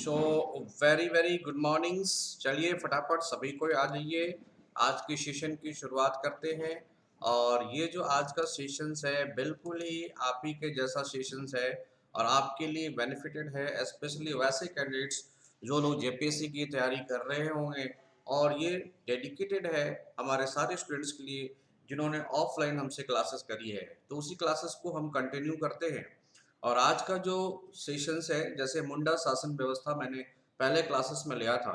So very very good mornings. चलिए फटाफट सभी को आ जाइए, आज की सेशन की शुरुआत करते हैं। और ये जो आज का सेशंस है बिल्कुल ही आप ही के जैसा सेशंस है और आपके लिए बेनिफिटेड है, स्पेशली वैसे कैंडिडेट्स जो लोग जेपीएससी की तैयारी कर रहे होंगे। और ये डेडिकेटेड है हमारे सारे स्टूडेंट्स के लिए जिन्होंने ऑफलाइन हमसे क्लासेस करी है, तो उसी क्लासेस को हम कंटिन्यू करते हैं। और आज का जो सेशंस है, जैसे मुंडा शासन व्यवस्था मैंने पहले क्लासेस में लिया था,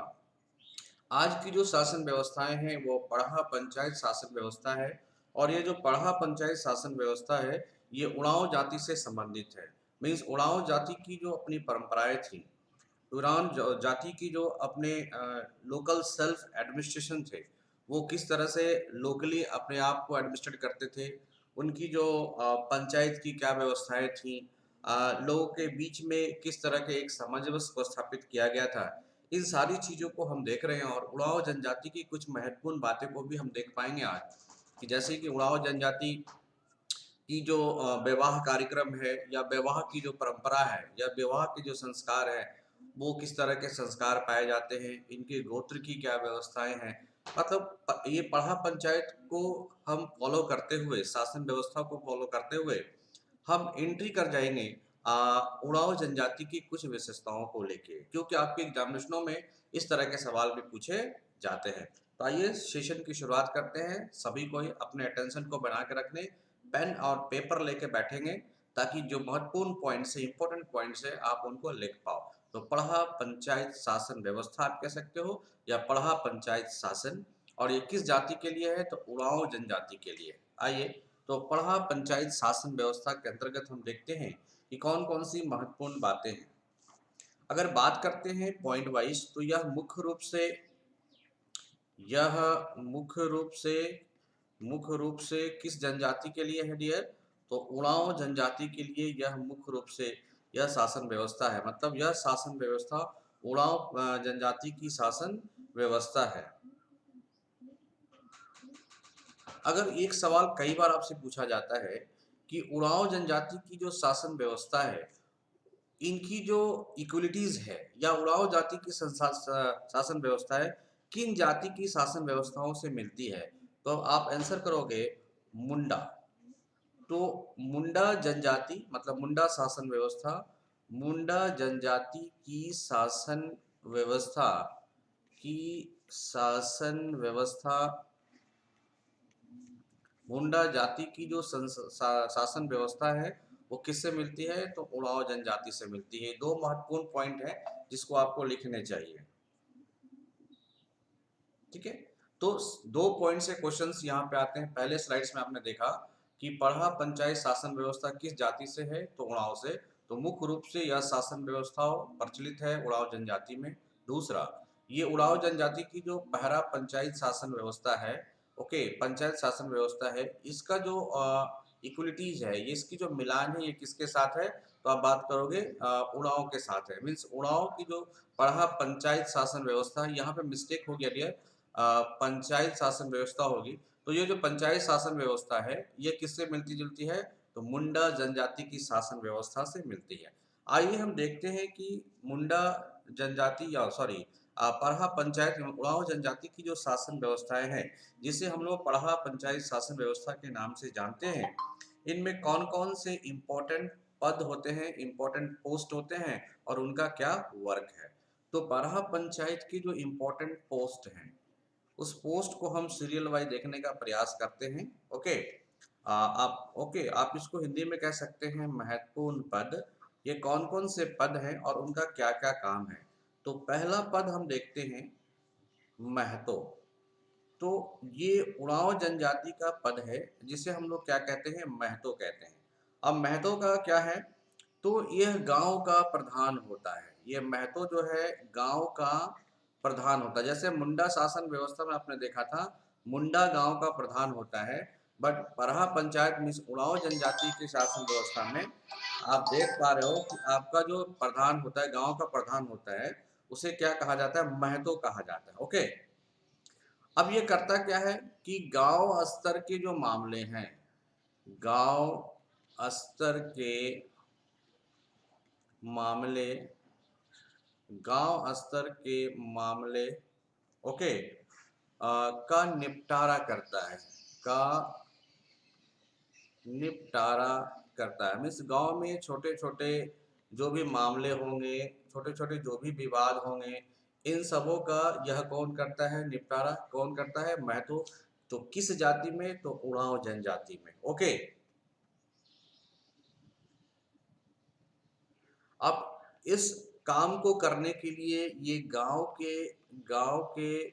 आज की जो शासन व्यवस्थाएं हैं वो पढ़ा पंचायत शासन व्यवस्था है। और ये जो पढ़ा पंचायत शासन व्यवस्था है ये उड़ाव जाति से संबंधित है। मीन्स उड़ाव जाति की जो अपनी परंपराएं थी, उड़ान जाति की जो अपने लोकल सेल्फ एडमिनिस्ट्रेशन थे, वो किस तरह से लोकली अपने आप को एडमिनिस्ट्रेट करते थे, उनकी जो पंचायत की क्या व्यवस्थाएं थी, लोगों के बीच में किस तरह के एक सामंजस्य को स्थापित किया गया था, इन सारी चीज़ों को हम देख रहे हैं। और उड़ाव जनजाति की कुछ महत्वपूर्ण बातें को भी हम देख पाएंगे आज, कि जैसे कि उड़ाव जनजाति की जो विवाह कार्यक्रम है या विवाह की जो परंपरा है या विवाह के जो संस्कार है, वो किस तरह के संस्कार पाए जाते हैं, इनके गोत्र की क्या व्यवस्थाएं हैं। मतलब ये पढ़ा पंचायत को हम फॉलो करते हुए, शासन व्यवस्था को फॉलो करते हुए हम एंट्री कर जाएंगे उड़ाव जनजाति की कुछ विशेषताओं को लेके, क्योंकि आपके एग्जामिनेशनों में इस तरह के सवाल भी पूछे जाते हैं। तो आइए सेशन की शुरुआत करते हैं। सभी को अपने अटेंशन को बना के रखने, पेन और पेपर लेके बैठेंगे, ताकि जो महत्वपूर्ण पॉइंट्स है, इंपॉर्टेंट पॉइंट्स है, आप उनको लिख पाओ। तो पढ़ा पंचायत शासन व्यवस्था आप कह सकते हो, या पढ़ा पंचायत शासन। और ये किस जाति के लिए है, तो उड़ाव जनजाति के लिए। आइए, तो पढ़ा पंचायत शासन व्यवस्था के अंतर्गत हम देखते हैं कि कौन कौन सी महत्वपूर्ण बातें हैं। अगर बात करते हैं पॉइंट वाइज, तो यह मुख्य रूप से किस जनजाति के लिए है डियर, तो उड़ाव जनजाति के लिए यह मुख्य रूप से यह शासन व्यवस्था है। मतलब यह शासन व्यवस्था उड़ाव जनजाति की शासन व्यवस्था है। अगर एक सवाल कई बार आपसे पूछा जाता है कि उड़ाव जनजाति की जो शासन व्यवस्था है, इनकी जो इक्वलिटीज है, या उड़ाव जाति की शासन व्यवस्था है किन जाति की शासन व्यवस्थाओं से मिलती है, तो आप आंसर करोगे मुंडा। तो मुंडा जनजाति मतलब मुंडा शासन व्यवस्था, मुंडा जनजाति की व्यवस्था शासन व्यवस्था मुंडा जाति की जो शासन व्यवस्था है वो किससे मिलती है, तो उड़ाव जनजाति से मिलती है। दो महत्वपूर्ण पॉइंट है जिसको आपको लिखने चाहिए। ठीक है, तो दो पॉइंट से क्वेश्चंस यहाँ पे आते हैं। पहले स्लाइड्स में आपने देखा कि पढ़ा पंचायत शासन व्यवस्था किस जाति से है, तो उड़ाव से। तो मुख्य रूप से यह शासन व्यवस्था प्रचलित है उड़ाव जनजाति में। दूसरा, ये उड़ाव जनजाति की जो पहरा पंचायत शासन व्यवस्था है, ओके, पंचायत शासन व्यवस्था है, इसका जो इक्वलिटीज है, ये इसकी जो मिलान है, ये किसके साथ है, तो आप बात करोगे उड़ाव के साथ है। मीन्स उड़ाव की जो पढ़ा पंचायत शासन व्यवस्था, यहाँ पे मिस्टेक हो गया डियर, पंचायत शासन व्यवस्था होगी। तो ये जो पंचायत शासन व्यवस्था है ये किससे मिलती जुलती है, तो मुंडा जनजाति की शासन व्यवस्था से मिलती है। आइए हम देखते हैं कि मुंडा जनजाति या सॉरी पढ़ा पंचायत उड़ाव जनजाति की जो शासन व्यवस्थाएं हैं, जिसे हम लोग पढ़ा पंचायत शासन व्यवस्था के नाम से जानते हैं, इनमें कौन कौन से इम्पोर्टेंट पद होते हैं, इम्पोर्टेंट पोस्ट होते हैं, और उनका क्या वर्क है। तो पढ़ा पंचायत की जो इम्पोर्टेंट पोस्ट हैं, उस पोस्ट को हम सीरियल वाइज देखने का प्रयास करते हैं। ओके, आप इसको हिंदी में कह सकते हैं महत्वपूर्ण पद। ये कौन कौन से पद हैं और उनका क्या क्या काम है। तो पहला पद हम देखते हैं महतो। तो ये उड़ाव जनजाति का पद है जिसे हम लोग क्या कहते हैं, महतो कहते हैं। अब महतो का क्या है, तो यह गांव का प्रधान होता है। ये महतो जो है गांव का प्रधान होता है। जैसे मुंडा शासन व्यवस्था में आपने देखा था, मुंडा गांव का प्रधान होता है, बट पढ़ा पंचायत मिस उड़ाव जनजाति की शासन व्यवस्था में आप देख पा रहे हो कि आपका जो प्रधान होता है, गांव का प्रधान होता है, उसे क्या कहा जाता है, महतो कहा जाता है। ओके, अब ये करता क्या है कि गांव स्तर के जो मामले हैं, गांव स्तर के मामले गांव स्तर के मामले, ओके, का निपटारा करता है, का निपटारा करता है। मीन्स गांव में छोटे छोटे जो भी मामले होंगे, छोटे छोटे जो भी विवाद होंगे, इन सबों का यह कौन करता है, निपटारा कौन करता है, महतो। तो किस जाति में, तो उरांव जनजाति में। ओके, अब इस काम को करने के लिए ये गांव के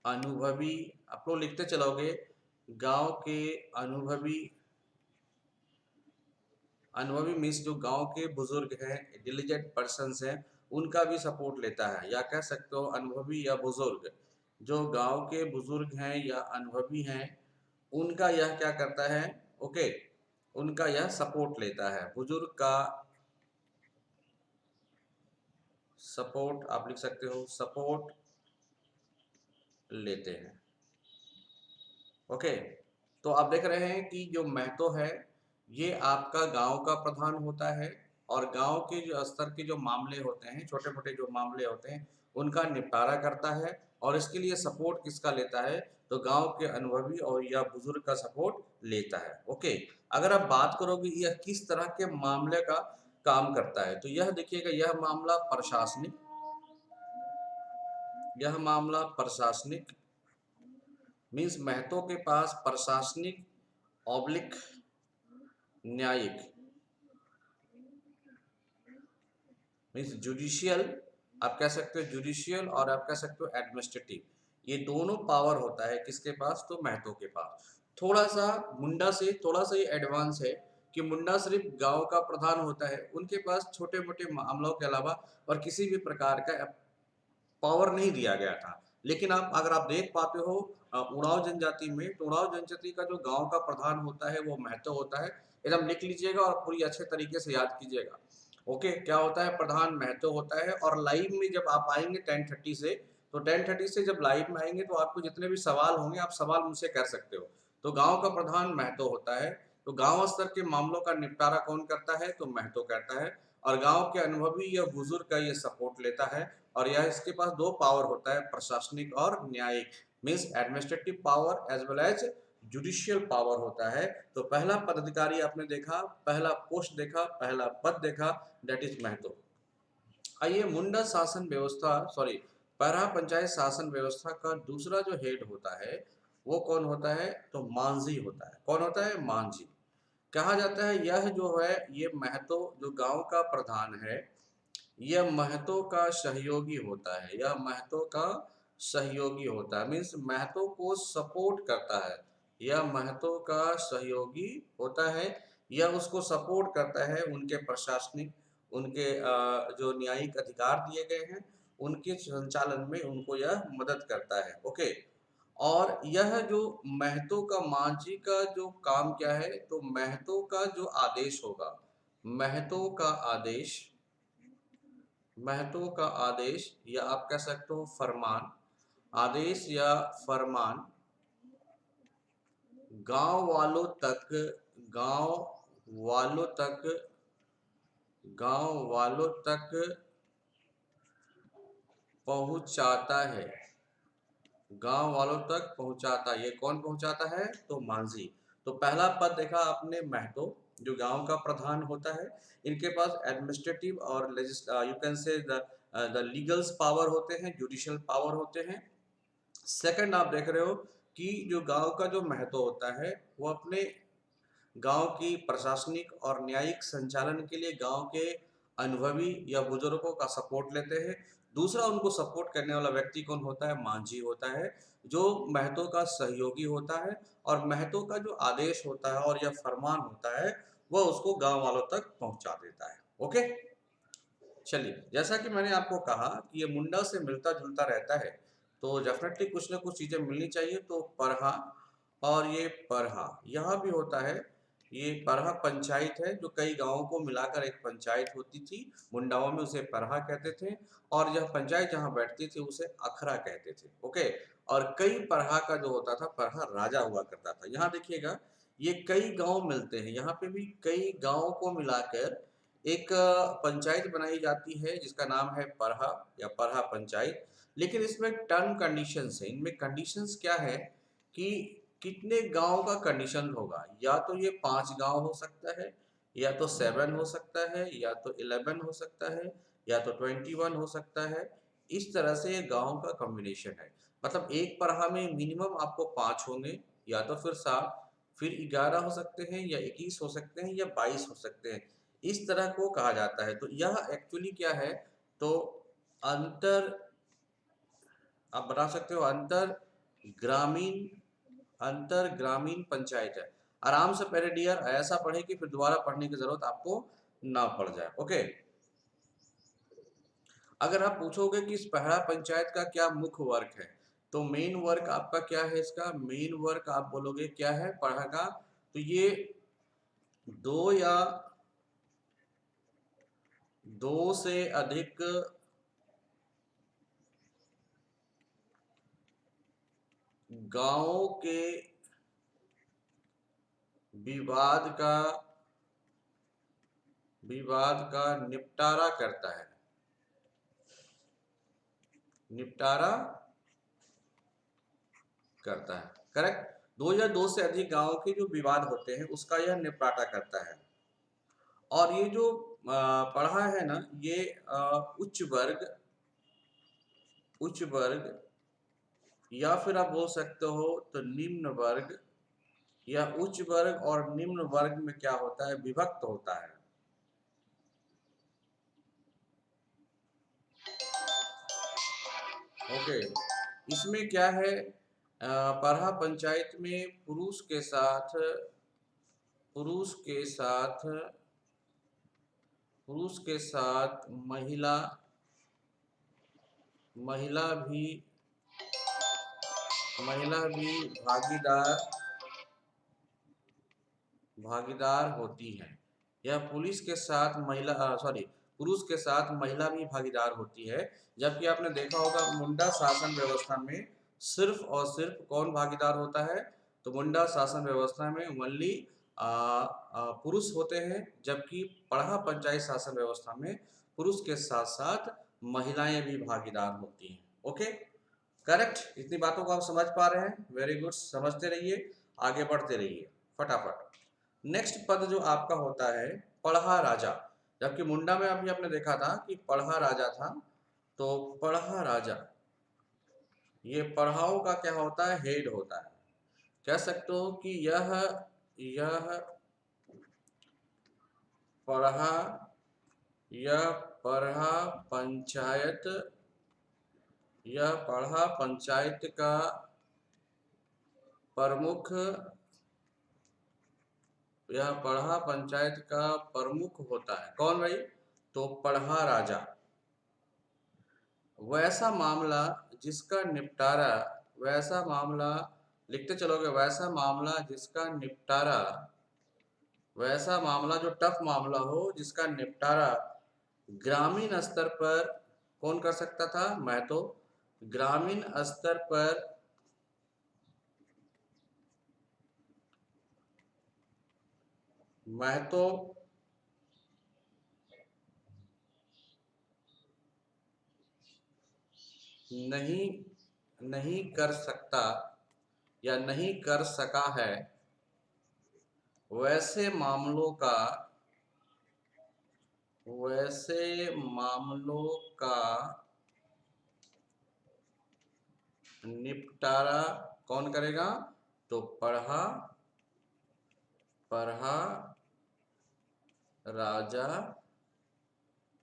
अनुभवी, आप लोग लिखते चलोगे, गांव के अनुभवी, अनुभवी मीन्स जो गांव के बुजुर्ग हैं, डिलीजेंट पर्सन्स हैं, उनका भी सपोर्ट लेता है, या कह सकते हो अनुभवी या बुजुर्ग, जो गांव के बुजुर्ग हैं या अनुभवी हैं, उनका यह क्या करता है, ओके, उनका यह सपोर्ट लेता है। बुजुर्ग का सपोर्ट आप लिख सकते हो, सपोर्ट लेते हैं। ओके, तो आप देख रहे हैं कि जो महतो है ये आपका गांव का प्रधान होता है, और गांव के जो स्तर के जो मामले होते हैं, छोटे मोटे जो मामले होते हैं, उनका निपटारा करता है। और इसके लिए सपोर्ट किसका लेता है, तो गांव के अनुभवी और या बुजुर्ग का सपोर्ट लेता है। ओके, अगर आप बात करोगे यह किस तरह के मामले का काम करता है, तो यह देखिएगा, यह मामला प्रशासनिक मीन्स महतो के पास प्रशासनिक ऑब्लिक न्यायिक मीन्स जुडिशियल, आप कह सकते हो जुडिशियल, और आप कह सकते हो एडमिनिस्ट्रेटिव, ये दोनों पावर होता है किसके पास, तो महतो के पास। थोड़ा सा मुंडा से थोड़ा सा ये एडवांस है कि मुंडा सिर्फ गांव का प्रधान होता है, उनके पास छोटे मोटे मामलों के अलावा और किसी भी प्रकार का पावर नहीं दिया गया था। लेकिन आप अगर आप देख पाते हो उड़ाव जनजाति में, तो उड़ाव जनजाति का जो गांव का प्रधान होता है वो महतो होता है। एकदम लिख लीजिएगा और पूरी अच्छे तरीके से याद कीजिएगा। ओके, क्या होता है, प्रधान महतो होता है। और लाइव में जब आप आएंगे 10:30 से, तो 10:30 से जब लाइव में आएंगे तो आपको जितने भी सवाल होंगे आप सवाल मुझसे कर सकते हो। तो गांव का प्रधान महतो होता है, तो गांव स्तर के मामलों का निपटारा कौन करता है, तो महतो करता है। और गांव के अनुभवी या बुजुर्ग का ये सपोर्ट लेता है। और यह इसके पास दो पावर होता है, प्रशासनिक और न्यायिक, means administrative power as well as judicial power होता है। तो पहला पदाधिकारी आपने देखा, पहला पोस्ट देखा, पहला पद देखा, दैट इज महतो। आइए, मुंडा शासन व्यवस्था, सॉरी, पैरा पंचायत शासन व्यवस्था का दूसरा जो हेड होता है वो कौन होता है, तो मांझी होता है। कौन होता है, मांझी। कहा जाता है यह जो है, ये महतो जो गांव का प्रधान है, यह महतो का सहयोगी होता है, यह महतो का सहयोगी होता है, मीन्स महतो को सपोर्ट करता है। यह महतो का सहयोगी होता है, यह उसको सपोर्ट करता है उनके प्रशासनिक, उनके जो न्यायिक अधिकार दिए गए हैं उनके संचालन में उनको यह मदद करता है। ओके, और यह जो महतो का, मांझी का जो काम क्या है, तो महतो का जो आदेश होगा, महतो का आदेश, महतो का आदेश, या आप कह सकते हो फरमान, आदेश या फरमान गांव वालों तक, गांव वालों तक, गांव वालों तक पहुंचाता है, गांव वालों तक पहुंचाता है। ये कौन पहुंचाता है, तो मांझी। तो पहला पद देखा आपने, महतो, जो गांव का प्रधान होता है। इनके पास एडमिनिस्ट्रेटिव और you can say the legals power होते हैं, जुडिशियल पावर होते हैं। सेकंड आप देख रहे हो कि जो गांव का जो महतो होता है वो अपने गांव की प्रशासनिक और न्यायिक संचालन के लिए गांव के अनुभवी या बुजुर्गों का सपोर्ट लेते हैं। दूसरा उनको सपोर्ट करने वाला व्यक्ति कौन होता है, मांझी होता है, जो महतो का सहयोगी होता है। और महतो का जो आदेश होता है और यह फरमान होता है वह उसको गांव वालों तक पहुंचा देता है। ओके, चलिए, जैसा कि मैंने आपको कहा कि ये मुंडा से मिलता जुलता रहता है, तो डेफिनेटली कुछ ना कुछ चीजें मिलनी चाहिए। तो परहा और ये परहा यहाँ भी होता है। ये परहा पंचायत है, जो कई गांवों को मिलाकर एक पंचायत होती थी। मुंडाओं में उसे परहा कहते थे, और यह पंचायत जहाँ बैठती थी उसे अखरा कहते थे। ओके, और कई परहा का जो होता था, परहा राजा हुआ करता था। यहाँ देखिएगा, ये कई गांव मिलते हैं, यहाँ पे भी कई गांवों को मिलाकर एक पंचायत बनाई जाती है जिसका नाम है परहा या परहा पंचायत। लेकिन इसमें टर्म कंडीशंस है, इनमें कंडीशंस क्या है कि कितने गांव का कंडीशन होगा, या तो ये 5 गांव हो सकता है, या तो 7 हो सकता है, या तो 11 हो सकता है, या तो 21 हो सकता है। इस तरह से ये गांव का कॉम्बिनेशन है। मतलब एक परहा में मिनिमम आपको 5 होंगे, या तो फिर 7, फिर 11 हो सकते हैं, या 21 हो सकते हैं, या 22 हो सकते हैं। इस तरह को कहा जाता है। तो यह एक्चुअली क्या है, तो अंतर, आप बता सकते हो, ग्रामीण अंतर ग्रामीण पंचायत है। आराम से पहले डियर ऐसा पढ़े कि फिर दोबारा पढ़ने की जरूरत आपको ना पड़ जाए। ओके, अगर आप पूछोगे कि इस पहला पंचायत का क्या मुख्य वर्क है, तो मेन वर्क आपका क्या है, इसका मेन वर्क आप बोलोगे क्या है पढ़ा का, तो ये दो या दो से अधिक गांवों के विवाद का निपटारा करता है, निपटारा करता है। करेक्ट, दो या दो से अधिक गांवों के जो विवाद होते हैं उसका यह निपटारा करता है। और ये जो पढ़ा है ना, ये उच्च वर्ग या फिर आप बोल सकते हो तो निम्न वर्ग, या उच्च वर्ग और निम्न वर्ग में क्या होता है, विभक्त होता है। ओके, इसमें क्या है, पढ़ा पंचायत में पुरुष के साथ महिला महिला भी भागीदार होती हैं। यह पुलिस के साथ महिला पुरुष के साथ महिला भी भागीदार होती है। जबकि आपने देखा होगा मुंडा शासन व्यवस्था में सिर्फ और सिर्फ कौन भागीदार होता है, तो मुंडा शासन व्यवस्था में ओनली पुरुष होते हैं, जबकि पढ़ा पंचायत शासन व्यवस्था में पुरुष के साथ साथ महिलाएं भी भागीदार होती हैं। ओके, करेक्ट, इतनी बातों को आप समझ पा रहे हैं, वेरी गुड, समझते रहिए, आगे बढ़ते रहिए फटाफट। नेक्स्ट पद जो आपका होता है पढ़ा राजा। जबकि मुंडा में अभी आपने देखा था कि पढ़ा राजा था, तो पढ़ा राजा ये पढ़ाओ का क्या होता है, हेड होता है। कह सकते हो कि यह पढ़ा यह पढ़ा पंचायत का प्रमुख यह पढ़ा पंचायत का प्रमुख होता है। कौन भाई, तो पढ़ा राजा। वैसा मामला जिसका निपटारा लिखते चलोगे, वैसा मामला जो टफ मामला हो जिसका निपटारा ग्रामीण स्तर पर कौन कर सकता था, मैं तो ग्रामीण स्तर पर महतो नहीं कर सकता या नहीं कर सका है, वैसे मामलों का निपटारा कौन करेगा, तो पढ़ा राजा।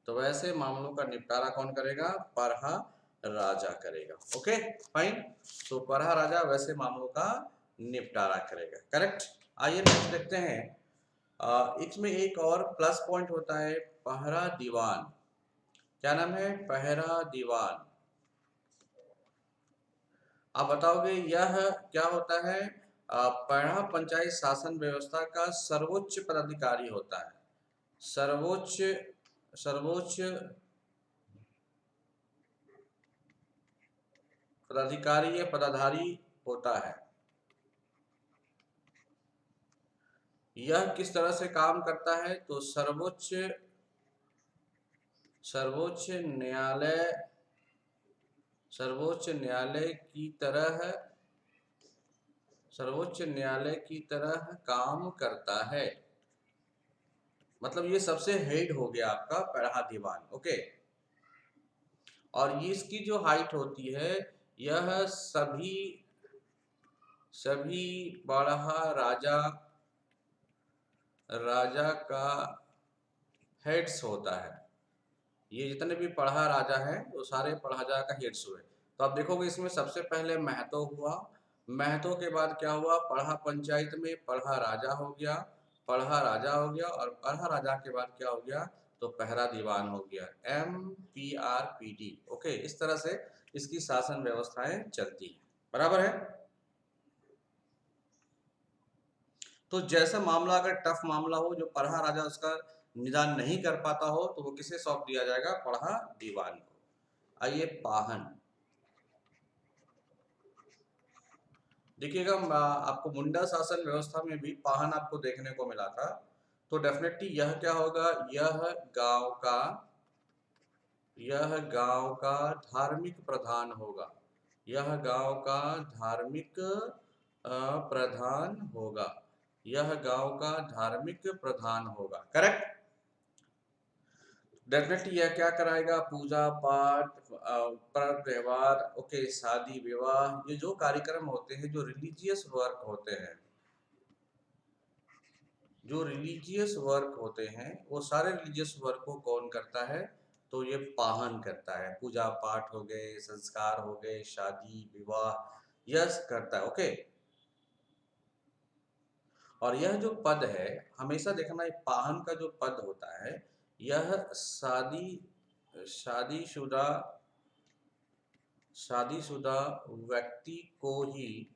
तो वैसे मामलों का निपटारा कौन करेगा, पढ़ा राजा करेगा। ओके फाइन, तो पढ़ा राजा वैसे मामलों का निपटारा करेगा। करेक्ट, आइए नेक्स्ट देखते हैं। इसमें एक और प्लस पॉइंट होता है पहरा दीवान। क्या नाम है, पहरा दीवान। आप बताओगे यह क्या होता है, पढ़ा पंचायत शासन व्यवस्था का सर्वोच्च पदाधिकारी होता है। सर्वोच्च पदाधिकारी या पदाधारी होता है। यह किस तरह से काम करता है, तो सर्वोच्च सर्वोच्च न्यायालय सर्वोच्च न्यायालय की तरह सर्वोच्च न्यायालय की तरह काम करता है। मतलब ये सबसे हेड हो गया आपका पढ़ा दीवान। ओके, और ये इसकी जो हाइट होती है यह सभी सभी पढ़ा राजा का हेड्स होता है। ये जितने भी पढ़ा राजा हैं वो सारे पढ़ा राजा का हेड्स हुए। तो आप देखोगे इसमें सबसे पहले महतो हुआ, महतो के बाद क्या हुआ, पढ़ा पंचायत में पढ़ा राजा हो गया, पढ़ा राजा हो गया, और पढ़ा राजा के बाद क्या हो गया, तो पहरा दीवान हो गया, MPRPD। ओके, इस तरह से इसकी शासन व्यवस्थाएं चलती हैं। बराबर है। तो जैसा मामला अगर टफ मामला हो, जो पढ़ा राजा उसका निदान नहीं कर पाता हो, तो वो किसे सौंप दिया जाएगा, पढ़ा दीवान को। आइए पाहन देखिएगा, आपको मुंडा शासन व्यवस्था में भी पाहन आपको देखने को मिला था। तो डेफिनेटली यह क्या होगा, यह गांव का धार्मिक प्रधान होगा, यह गांव का धार्मिक प्रधान होगा, यह गांव का धार्मिक प्रधान होगा। करेक्ट। डेफिनेटली यह क्या कराएगा, पूजा पाठ, पर्व त्योहार, ओके, शादी विवाह, ये जो कार्यक्रम होते हैं, जो रिलीजियस वर्क होते हैं, जो रिलीजियस वर्क होते हैं, वो सारे रिलीजियस वर्क को कौन करता है, तो ये पाहन करता है। पूजा पाठ हो गए, संस्कार हो गए, शादी विवाह, यह करता है। ओके, और यह जो पद है, हमेशा देखना, एक पाहन का जो पद होता है, यह शादीशुदा शादीशुदा व्यक्ति को ही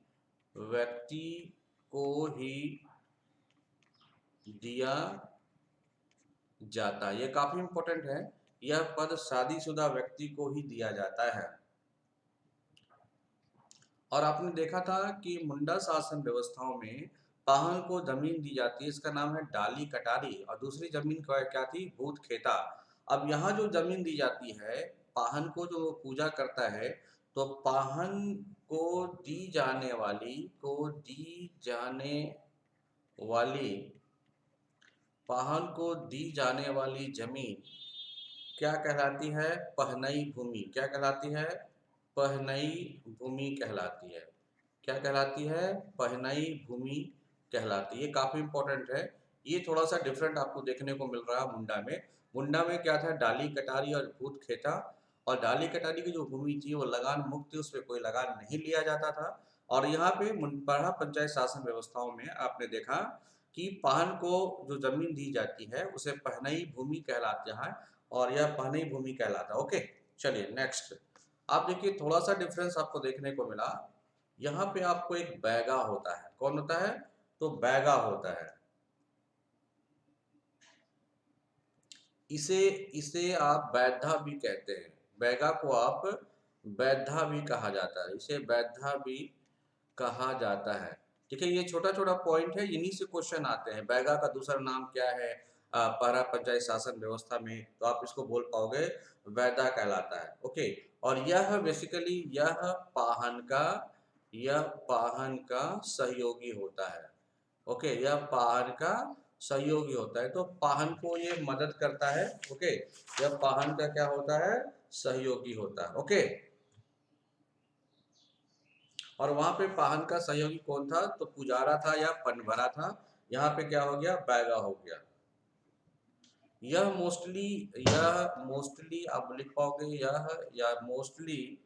दिया जाता है। ये काफी इंपॉर्टेंट है, यह पद शादीशुदा व्यक्ति को ही दिया जाता है। और आपने देखा था कि मुंडा शासन व्यवस्थाओं में पाहन को जमीन दी जाती है, इसका नाम है डाली कटारी, और दूसरी जमीन क्या थी, भूत खेता। अब यहाँ जो जमीन दी जाती है पाहन को, जो पूजा करता है, तो पाहन को दी जाने वाली जमीन क्या कहलाती है, पहनई भूमि। क्या कहलाती है, पहनई भूमि कहलाती है। क्या कहलाती है, पहनई भूमि कहलाती है। ये काफी इंपॉर्टेंट है। ये थोड़ा सा डिफरेंट आपको देखने को मिल रहा है मुंडा में। मुंडा में क्या था, डाली कटारी और भूत खेता, और डाली कटारी की जो भूमि थी वो लगान मुक्त थी, उस पर कोई लगान नहीं लिया जाता था। और यहाँ पे पढ़ा पंचायत शासन व्यवस्थाओं में आपने देखा कि पाहन को जो जमीन दी जाती है उसे पहनई भूमि कहलाता है, और यह पहनई भूमि कहलाता है। ओके, चलिए नेक्स्ट। आप देखिए थोड़ा सा डिफरेंस आपको देखने को मिला। यहाँ पे आपको एक बैगा होता है। कौन होता है, तो बैगा होता है। इसे इसे आप बैधा भी कहते हैं। बैगा को आप बैधा भी कहा जाता है, इसे बैधा भी कहा जाता है। ठीक है, ये छोटा छोटा पॉइंट है, इन्हीं से क्वेश्चन आते हैं। बैगा का दूसरा नाम क्या है पारा पंचायत शासन व्यवस्था में, तो आप इसको बोल पाओगे बैदा कहलाता है। ओके, और यह बेसिकली यह पाहन का सहयोगी होता है। ओके, यह पाहन का सहयोगी होता है, तो पाहन को ये मदद करता है। ओके, यह पाहन का क्या होता है, सहयोगी होता है। ओके, और वहां पे पाहन का सहयोगी कौन था, तो पुजारा था या पनभरा था। यहाँ पे क्या हो गया, बैगा हो गया। यह मोस्टली आप लिख पाओगे, या मोस्टली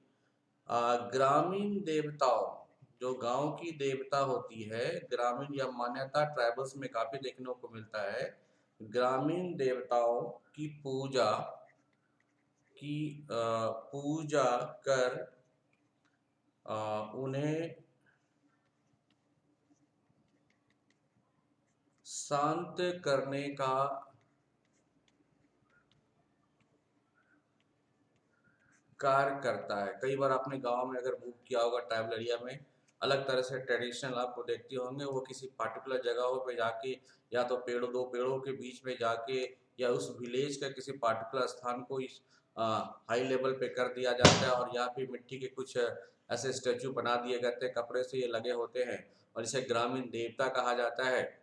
ग्रामीण देवताओं, जो गांव की देवता होती है, ग्रामीण या मान्यता ट्राइबल्स में काफी देखने को मिलता है, ग्रामीण देवताओं की पूजा कर उन्हें शांत करने का कार्य करता है। कई बार आपने गांव में अगर मूव किया होगा, ट्राइबल एरिया में अलग तरह से ट्रेडिशनल आपको देखते होंगे, वो किसी पार्टिकुलर जगहों पे जाके, या तो दो पेड़ों के बीच में जाके या उस विलेज का किसी पार्टिकुलर स्थान को इस हाई लेवल पे कर दिया जाता है और यहाँ पे मिट्टी के कुछ ऐसे स्टैचू बना दिए जाते हैं, कपड़े से ये लगे होते हैं और इसे ग्रामीण देवता कहा जाता है।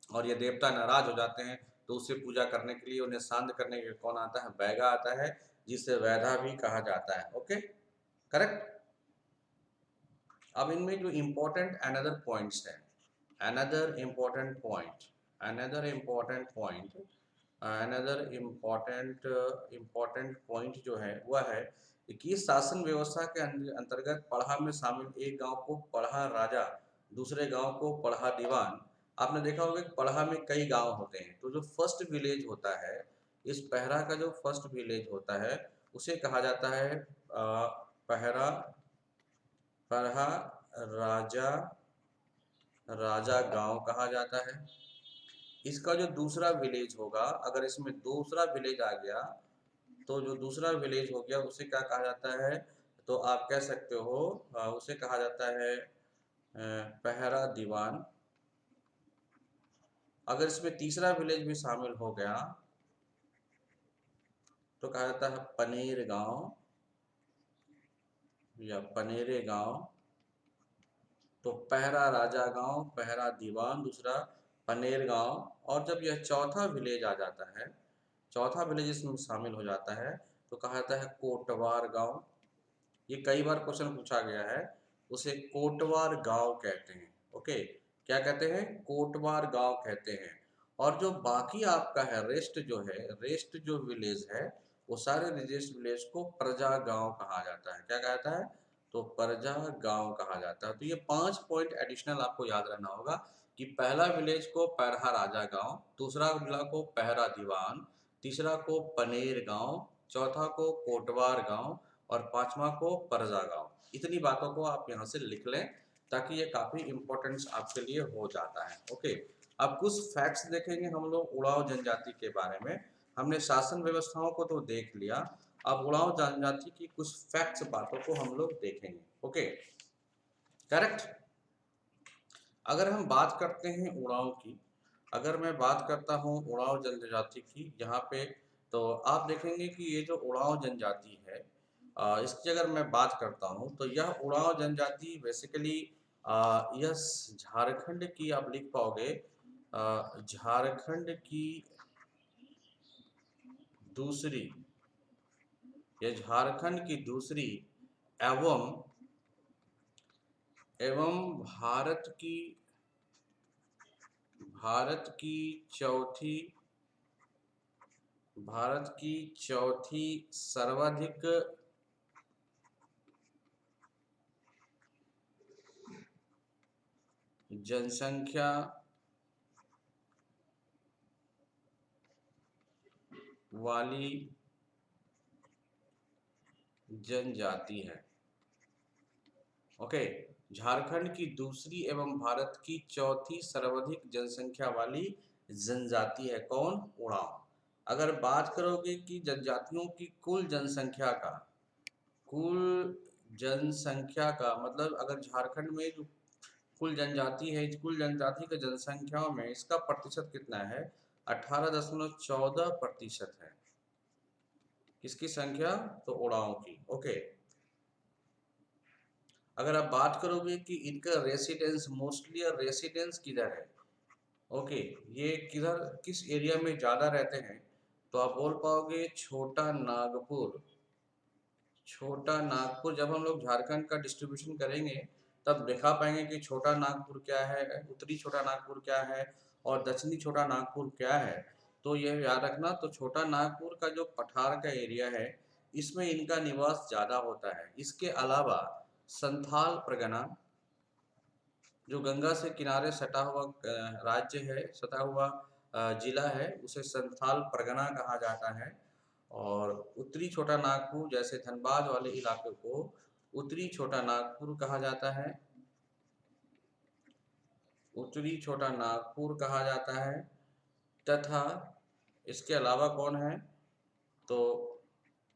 और ये देवता नाराज हो जाते हैं तो उससे पूजा करने के लिए उन्हें शांत करने के लिए कौन आता है, बैगा आता है, जिसे वैधा भी कहा जाता है। Okay, correct. अब इनमें जो इम्पोर्टेंट अनदर पॉइंट्स हैं, another important point, another important point, another important point जो है वह है कि शासन व्यवस्था के अंतर्गत पढ़ा में शामिल एक गांव को पढ़ा राजा, दूसरे गांव को पढ़ा दीवान। आपने देखा होगा कि पढ़ा में कई गांव होते हैं, तो जो फर्स्ट विलेज होता है, इस पहरा का जो फर्स्ट विलेज होता है उसे कहा जाता है पहरा, पढ़ा राजा, राजा गांव कहा जाता है। इसका जो दूसरा विलेज होगा, अगर इसमें दूसरा विलेज आ गया तो जो दूसरा विलेज हो गया उसे क्या कहा जाता है, तो आप कह सकते हो उसे कहा जाता है पहरा दीवान। अगर इसमें तीसरा विलेज भी शामिल हो गया तो कहा जाता है पनेर गांव या पनेरे गांव। तो पहरा राजा गांव, पहरा दीवान, दूसरा पनेर गांव। और जब यह चौथा विलेज आ जाता है, चौथा विलेज इसमें शामिल हो जाता है तो कहा जाता है कोटवार गांव। ये कई बार क्वेश्चन पूछा गया है, उसे कोटवार गांव कहते हैं। ओके, क्या कहते हैं, कोटवार गांव कहते हैं। और जो बाकी आपका है रेस्ट जो है, रेस्ट जो विलेज है, वो सारे रेस्ट विलेज को प्रजा गांव कहा जाता है। क्या कहा जाता है, तो प्रजा गांव कहा जाता है। तो ये 5 पॉइंट एडिशनल आपको याद रहना होगा कि पहला विलेज को पहरा राजा गांव, दूसरा जिला को पहरा दीवान, तीसरा को पनेर गांव, चौथा को कोटवार गांव और पांचवा को परजा गांव। इतनी बातों को आप यहाँ से लिख लें ताकि ये काफी इंपॉर्टेंस आपके लिए हो जाता है। ओके, अब कुछ फैक्ट्स देखेंगे हम लोग उड़ाव जनजाति के बारे में। हमने शासन व्यवस्थाओं को तो देख लिया, अब उड़ाव जनजाति की कुछ फैक्ट्स बातों को हम लोग देखेंगे। Okay, correct. अगर हम बात करते हैं उड़ाव की, अगर मैं बात करता हूँ उड़ाव जनजाति की यहाँ पे, तो आप देखेंगे कि ये जो उड़ाव जनजाति है इसकी अगर मैं बात करता हूँ तो यह उड़ाव जनजाति बेसिकली यह झारखंड की, आप लिख पाओगे झारखंड की दूसरी, यह झारखंड की दूसरी एवं एवं भारत की चौथी, भारत की चौथी सर्वाधिक जनसंख्या वाली जनजाति है। ओके, झारखंड की दूसरी एवं भारत की चौथी सर्वाधिक जनसंख्या वाली जनजाति है कौन, उड़ाव। अगर बात करोगे कि जनजातियों की कुल जनसंख्या का, कुल जनसंख्या का मतलब अगर झारखंड में जो कुल जनजाति है, इस कुल जनजाति का जनसंख्या में इसका प्रतिशत कितना है, 18.14% है। किसकी संख्या, तो उड़ाव की। ओके, अगर आप बात करोगे कि इनका रेसिडेंस, मोस्टली रेसिडेंस किधर है, ओके, ये किधर किस एरिया में ज़्यादा रहते हैं, तो आप बोल पाओगे छोटा नागपुर। छोटा नागपुर, जब हम लोग झारखंड का डिस्ट्रीब्यूशन करेंगे तब दिखा पाएंगे कि छोटा नागपुर क्या है, उत्तरी छोटा नागपुर क्या है और दक्षिणी छोटा नागपुर क्या है। तो यह याद रखना, तो छोटा नागपुर का जो पठार का एरिया है इसमें इनका निवास ज़्यादा होता है। इसके अलावा संथाल परगना जो गंगा से किनारे सटा हुआ राज्य है, सटा हुआ जिला है, उसे संथाल परगना कहा जाता है। और उत्तरी छोटा नागपुर जैसे धनबाद वाले इलाके को उत्तरी छोटा नागपुर कहा जाता है, उत्तरी छोटा नागपुर कहा जाता है। तथा इसके अलावा कौन है, तो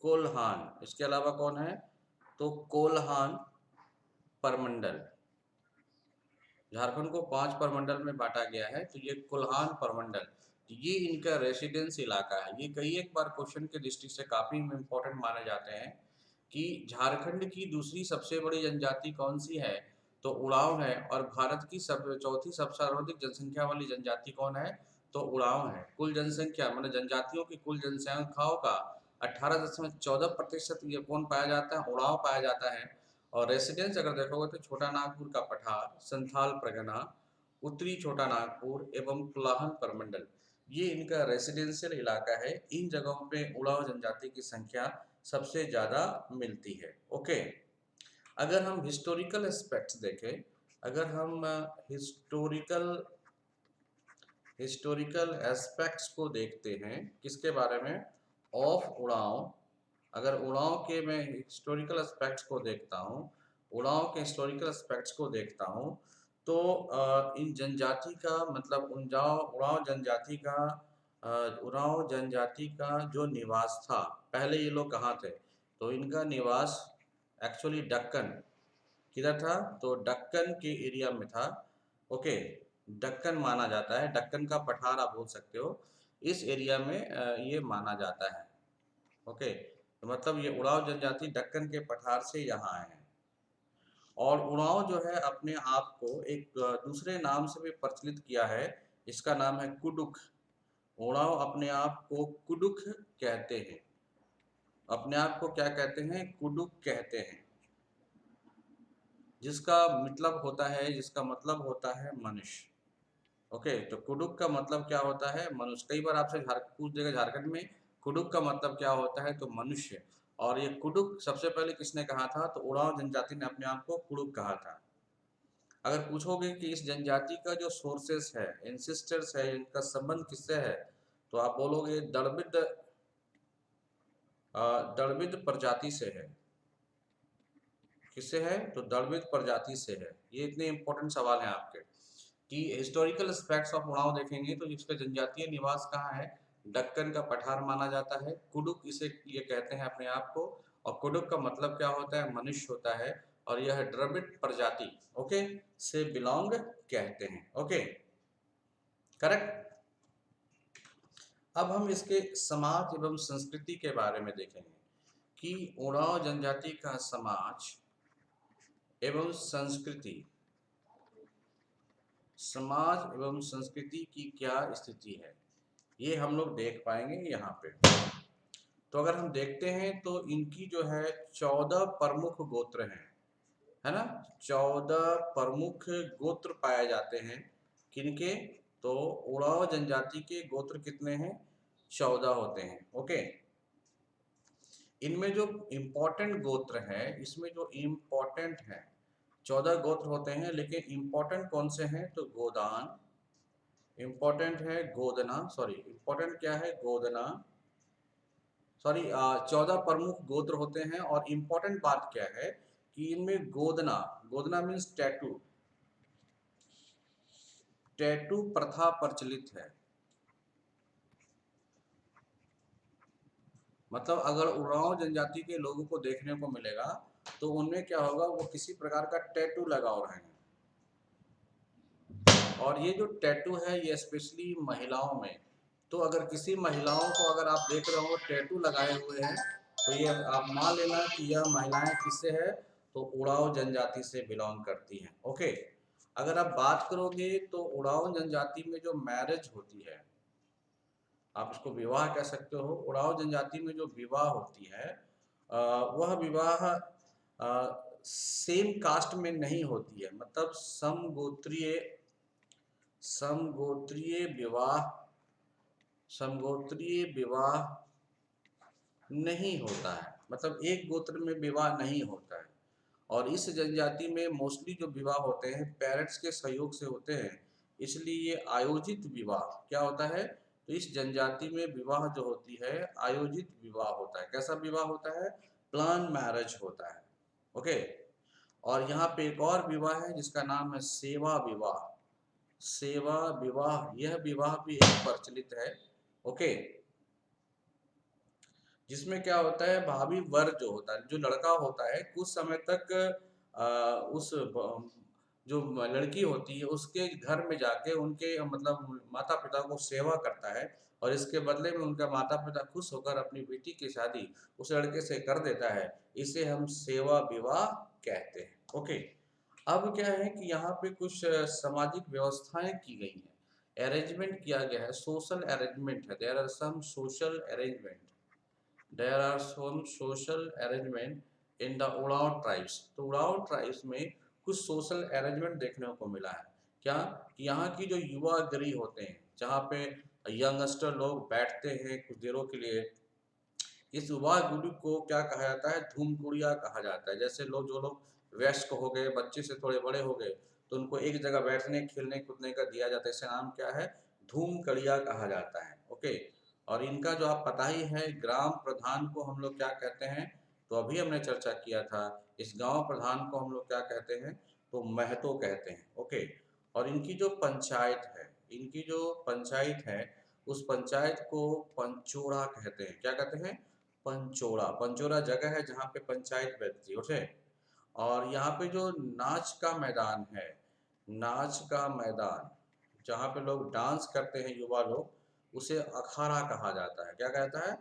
कोल्हान, इसके अलावा कौन है, तो कोल्हान परमंडल। झारखंड को 5 परमंडल में बांटा गया है, तो ये कोल्हान परमंडल, ये इनका रेसिडेंस इलाका है। ये कई एक बार क्वेश्चन के दृष्टि से काफी इम्पोर्टेंट माने जाते हैं कि झारखंड की दूसरी सबसे बड़ी जनजाति कौन सी है, तो उड़ाव है। और भारत की चौथी सबसे सर्वाधिक जनसंख्या वाली जनजाति कौन है, तो उड़ाव है। कुल जनसंख्या मतलब जनजातियों की कुल जनसंख्याओं का 18.14% ये कौन पाया जाता है, उड़ाव पाया जाता है। और रेसिडेंस अगर देखोगे तो छोटा नागपुर का पठार, संथाल परगना, उत्तरी छोटा नागपुर एवं कुलाहन परमंडल, ये इनका रेसिडेंशियल इलाका है। इन जगहों पे उड़ाव जनजाति की संख्या सबसे ज्यादा मिलती है। ओके, अगर हम हिस्टोरिकल एस्पेक्ट्स देखें, अगर हम हिस्टोरिकल हिस्टोरिकल एस्पेक्ट्स को देखते हैं, किसके बारे में, ऑफ उड़ाव। अगर उड़ाव के मैं हिस्टोरिकल एस्पेक्ट्स को देखता हूँ, उड़ाव के हिस्टोरिकल एस्पेक्ट्स को देखता हूँ, तो इन जनजाति का मतलब उड़ाव जनजाति का जो निवास था, पहले ये लोग कहाँ थे, तो इनका निवास एक्चुअली दक्कन, किधर था, तो दक्कन के एरिया में था। ओके, दक्कन माना जाता है, दक्कन का पठार आप बोल सकते हो, इस एरिया में ये माना जाता है। ओके, तो मतलब ये उड़ाव जनजाति दक्कन के पठार से यहाँ आए हैं। और उड़ाव जो है अपने आप को एक दूसरे नाम से भी प्रचलित किया है, इसका नाम है कुडुक। उड़ाव अपने आप को कुडुक कहते हैं, अपने आप को क्या कहते हैं, कुडुक कहते हैं, जिसका मतलब होता है मनुष्य। ओके, तो कुडुक का मतलब क्या होता है, मनुष्य। कई बार आपसे पूछ देगा झारखंड में कुडुक का मतलब क्या होता है, तो मनुष्य। और ये कुडुक सबसे पहले किसने कहा था, तो उड़ाव जनजाति ने अपने आप को कुडुक कहा था। अगर पूछोगे कि इस जनजाति का जो सोर्सेस है, एंसेस्टर्स है, इनका संबंध किससे है, तो आप बोलोगे द्रविड़ प्रजाति से है। किससे है, तो द्रविड़ प्रजाति से है। ये इतने इंपॉर्टेंट सवाल हैं आपके कि हिस्टोरिकल एस्पेक्ट्स ऑफ उड़ाव देखेंगे तो इसका जनजातीय निवास कहाँ है, दक्कन का पठार माना जाता है। कुडुक इसे ये कहते हैं अपने आप को, और कुडुक का मतलब क्या होता है, मनुष्य होता है। और यह द्रविड़ प्रजाति, ओके, से बिलोंग कहते हैं। Okay, correct. अब हम इसके समाज एवं संस्कृति के बारे में देखेंगे कि उड़ाव जनजाति का समाज एवं संस्कृति, समाज एवं संस्कृति की क्या स्थिति है, ये हम लोग देख पाएंगे यहाँ पे। तो अगर हम देखते हैं तो इनकी जो है 14 प्रमुख गोत्र हैं, है ना, 14 प्रमुख गोत्र पाए जाते हैं। किनके, तो उड़ाव जनजाति के गोत्र कितने हैं, 14 होते हैं। ओके, इनमें जो इम्पोर्टेंट गोत्र है, इसमें जो इम्पोर्टेंट है, 14 गोत्र होते हैं, लेकिन इम्पोर्टेंट कौन से हैं, तो गोदान इम्पोर्टेंट है, इम्पोर्टेंट क्या है, गोदना, 14 प्रमुख गोत्र होते हैं। और इम्पोर्टेंट बात क्या है कि इनमें गोदना, गोदना मीन्स टैटू, टैटू प्रथा प्रचलित है। मतलब अगर उरांव जनजाति के लोगों को देखने को मिलेगा तो उनमें क्या होगा, वो किसी प्रकार का टैटू लगाओ रहेंगे। और ये जो टैटू है ये स्पेशली महिलाओं में, तो अगर किसी महिलाओं को अगर आप देख रहे हो टैटू लगाए हुए हैं, तो ये आप मान लेना कि यह महिलाएं किससे है, तो उड़ाव जनजाति से बिलोंग करती हैं। ओके, अगर आप बात करोगे तो उड़ाव जनजाति में जो मैरिज होती है, आप इसको विवाह कह सकते हो, उड़ाव जनजाति में जो विवाह होती है वह विवाह सेम कास्ट में नहीं होती है। मतलब समगोत्रीय विवाह समगोत्रीय विवाह नहीं होता है, मतलब एक गोत्र में विवाह नहीं होता है। और इस जनजाति में मोस्टली जो विवाह होते हैं पेरेंट्स के सहयोग से होते हैं, इसलिए ये आयोजित विवाह क्या होता है, तो इस जनजाति में विवाह जो होती है आयोजित विवाह होता है। कैसा विवाह होता है, प्लान मैरिज होता है। ओके, और यहाँ पे एक और विवाह है जिसका नाम है सेवा विवाह। सेवा विवाह, यह विवाह भी एक प्रचलित है। ओके, जिसमें क्या होता है, भाभी वर जो होता है, जो लड़का होता है कुछ समय तक उस जो लड़की होती है उसके घर में जाके उनके मतलब माता पिता को सेवा करता है, और इसके बदले में उनका माता पिता खुश होकर अपनी बेटी की शादी उस लड़के से कर देता है। इसे हम सेवा विवाह कहते हैं। ओके, अब क्या है कि यहाँ पे कुछ सामाजिक व्यवस्थाएं की गई हैं, अरेंजमेंट किया गया है, सोशल अरेंजमेंट है, there are some social arrangement, there are some social arrangement in the Oraon tribes. तो उरांव ट्राइब्स में कुछ सोशल अरेंजमेंट देखने को मिला है। क्या कि यहाँ की जो युवा गृह होते हैं, जहाँ पे यंगस्टर लोग बैठते हैं कुछ देरों के लिए, इस युवा गुरु को क्या कहा जाता है, धूमकुड़िया कहा जाता है। जैसे लोग जो लोग वयस्क हो गए, बच्चे से थोड़े बड़े हो गए, तो उनको एक जगह बैठने खेलने कूदने का दिया जाता है, इसका नाम क्या है, धूमकड़िया कहा जाता है। ओके, और इनका जो आप पता ही है, ग्राम प्रधान को हम लोग क्या कहते हैं, तो अभी हमने चर्चा किया था, इस गांव प्रधान को हम लोग क्या कहते हैं, तो महतो कहते हैं। ओके, और इनकी जो पंचायत है, इनकी जो पंचायत है, उस पंचायत को पंचोड़ा कहते हैं। क्या कहते हैं, पंचोड़ा। पंचोड़ा जगह है जहाँ पे पंचायत बैठती है। उठे, और यहाँ पे जो नाच का मैदान है, नाच का मैदान जहाँ पे लोग डांस करते हैं युवा लोग, उसे अखाड़ा कहा जाता है। क्या कहता है,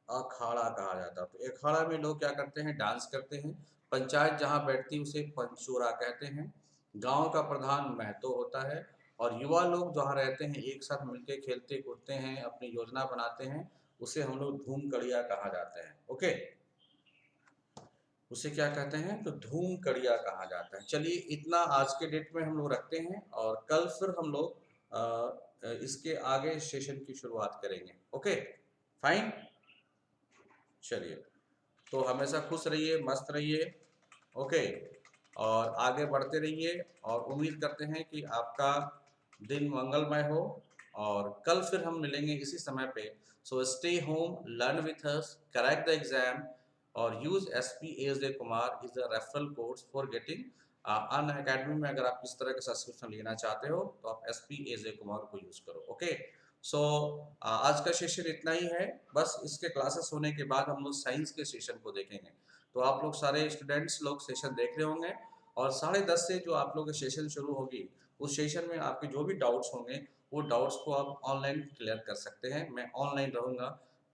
अखाड़ा कहा जाता है। तो अखाड़ा में लोग क्या करते हैं, डांस करते हैं। पंचायत जहाँ बैठती है उसे पंचोड़ा कहते हैं। गांव का प्रधान महतो होता है, और युवा लोग जहाँ रहते हैं एक साथ मिलके खेलते कूदते हैं, अपनी योजना बनाते हैं, उसे हम लोग धूम कड़िया कहा जाते हैं। ओके, उसे क्या कहते हैं, तो धूम कड़िया कहा जाता है। चलिए, इतना आज के डेट में हम लोग रखते हैं, और कल फिर हम लोग इसके आगे सेशन की शुरुआत करेंगे। Okay, fine. चलिए, तो हमेशा खुश रहिए, मस्त रहिए। ओके, और आगे बढ़ते रहिए, और उम्मीद करते हैं कि आपका दिन मंगलमय हो, और कल फिर हम मिलेंगे इसी समय पे। So stay home, learn with us, correct the exam, और use SP AJ Kumar is the referral code for getting Unacademy में। अगर आप इस तरह का सब्सक्रिप्शन लेना चाहते हो तो आप SP AJ कुमार को यूज करो। ओके, सो आज का सेशन इतना ही है। बस इसके क्लासेस होने के बाद हम लोग साइंस के सेशन को देखेंगे। तो आप लोग सारे स्टूडेंट्स लोग सेशन देख रहे होंगे, और 10:30 से जो आप लोग का सेशन शुरू होगी, उस सेशन में आपके जो भी डाउट्स होंगे वो डाउट्स को आप ऑनलाइन क्लियर कर सकते हैं। मैं ऑनलाइन रहूँगा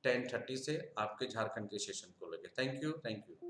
10:30 से आपके झारखंड के सेशन को लेकर। Thank you, thank you.